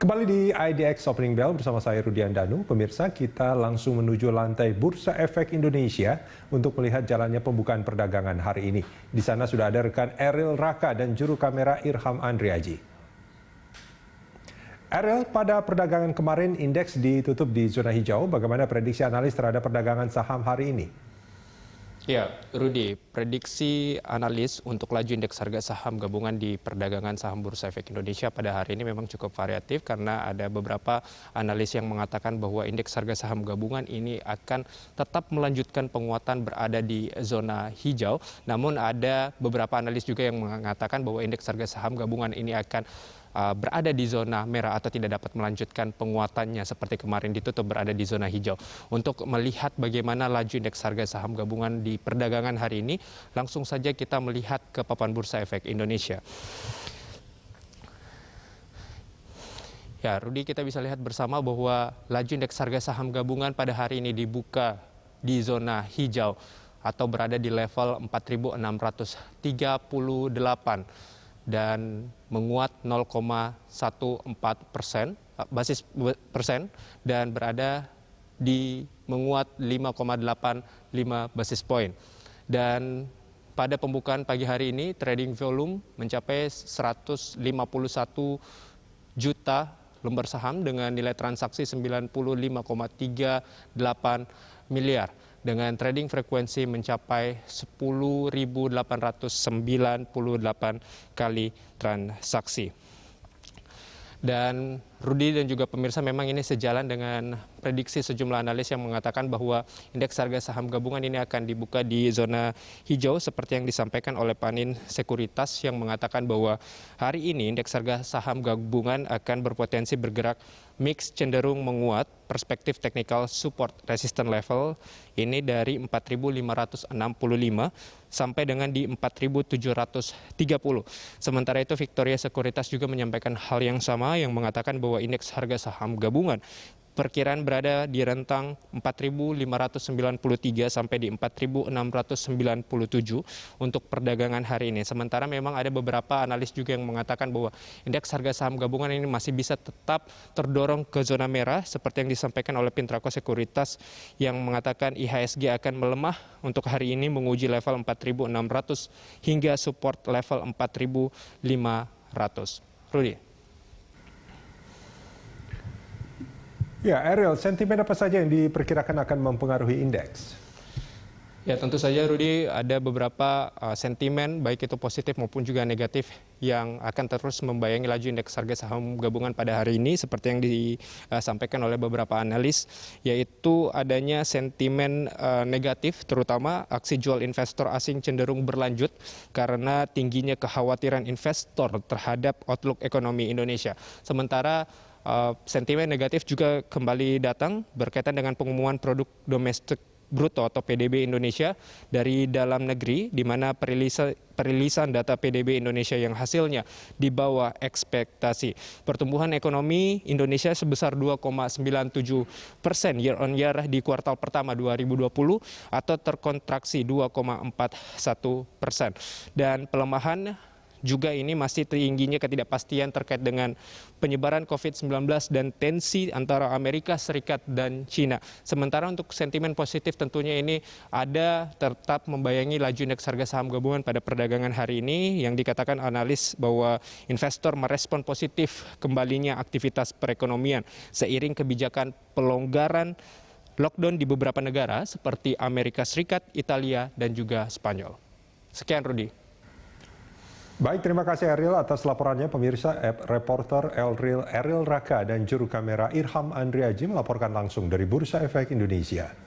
Kembali di IDX Opening Bell bersama saya Rudian Danu. Pemirsa, kita langsung menuju lantai Bursa Efek Indonesia untuk melihat jalannya pembukaan perdagangan hari ini. Di sana sudah ada rekan Eril Raka dan juru kamera Irham Andriaji. Eril, pada perdagangan kemarin indeks ditutup di zona hijau. Bagaimana prediksi analis terhadap perdagangan saham hari ini? Ya, Rudi, prediksi analis untuk laju indeks harga saham gabungan di perdagangan saham Bursa Efek Indonesia pada hari ini memang cukup variatif karena ada beberapa analis yang mengatakan bahwa indeks harga saham gabungan ini akan tetap melanjutkan penguatan berada di zona hijau. Namun ada beberapa analis juga yang mengatakan bahwa indeks harga saham gabungan ini akan berada di zona merah atau tidak dapat melanjutkan penguatannya seperti kemarin ditutup berada di zona hijau. Untuk melihat bagaimana laju indeks harga saham gabungan di perdagangan hari ini, langsung saja kita melihat ke papan Bursa Efek Indonesia. Ya, Rudi, kita bisa lihat bersama bahwa laju indeks harga saham gabungan pada hari ini dibuka di zona hijau atau berada di level 4.638 dan menguat 0,14% basis persen dan berada di menguat 5,85 basis poin. Dan pada pembukaan pagi hari ini trading volume mencapai 151 juta lembar saham dengan nilai transaksi 95,38 miliar. Dengan trading frekuensi mencapai 10.898 kali transaksi. Dan Rudi dan juga pemirsa, memang ini sejalan dengan prediksi sejumlah analis yang mengatakan bahwa indeks harga saham gabungan ini akan dibuka di zona hijau seperti yang disampaikan oleh Panin Sekuritas yang mengatakan bahwa hari ini indeks harga saham gabungan akan berpotensi bergerak mix cenderung menguat. Perspektif technical support resistance level ini dari 4.565 sampai dengan di 4.730. Sementara itu Victoria Sekuritas juga menyampaikan hal yang sama yang mengatakan bahwa indeks harga saham gabungan perkiraan berada di rentang 4.593 sampai di 4.697 untuk perdagangan hari ini. Sementara memang ada beberapa analis juga yang mengatakan bahwa indeks harga saham gabungan ini masih bisa tetap terdorong ke zona merah seperti yang disampaikan oleh Pintraco Sekuritas yang mengatakan IHSG akan melemah untuk hari ini menguji level 4.600 hingga support level 4.500. Rudi. Ya, Eril, sentimen apa saja yang diperkirakan akan mempengaruhi indeks? Ya, tentu saja Rudi, ada beberapa sentimen baik itu positif maupun juga negatif yang akan terus membayangi laju indeks harga saham gabungan pada hari ini seperti yang disampaikan oleh beberapa analis, yaitu adanya sentimen negatif terutama aksi jual investor asing cenderung berlanjut karena tingginya kekhawatiran investor terhadap outlook ekonomi Indonesia. Sementara sentimen negatif juga kembali datang berkaitan dengan pengumuman produk domestik bruto atau PDB Indonesia dari dalam negeri, di mana perilisan data PDB Indonesia yang hasilnya di bawah ekspektasi. Pertumbuhan ekonomi Indonesia sebesar 2,97% year on year di kuartal pertama 2020 atau terkontraksi 2,41%. Dan pelemahan juga ini masih tingginya ketidakpastian terkait dengan penyebaran COVID-19 dan tensi antara Amerika Serikat dan China. Sementara untuk sentimen positif tentunya ini ada tetap membayangi laju indeks harga saham gabungan pada perdagangan hari ini yang dikatakan analis bahwa investor merespon positif kembalinya aktivitas perekonomian seiring kebijakan pelonggaran lockdown di beberapa negara seperti Amerika Serikat, Italia, dan juga Spanyol. Sekian Rudi. Baik, terima kasih Eril atas laporannya. Pemirsa, reporter Eril Raka dan juru kamera Irham Andriaji melaporkan langsung dari Bursa Efek Indonesia.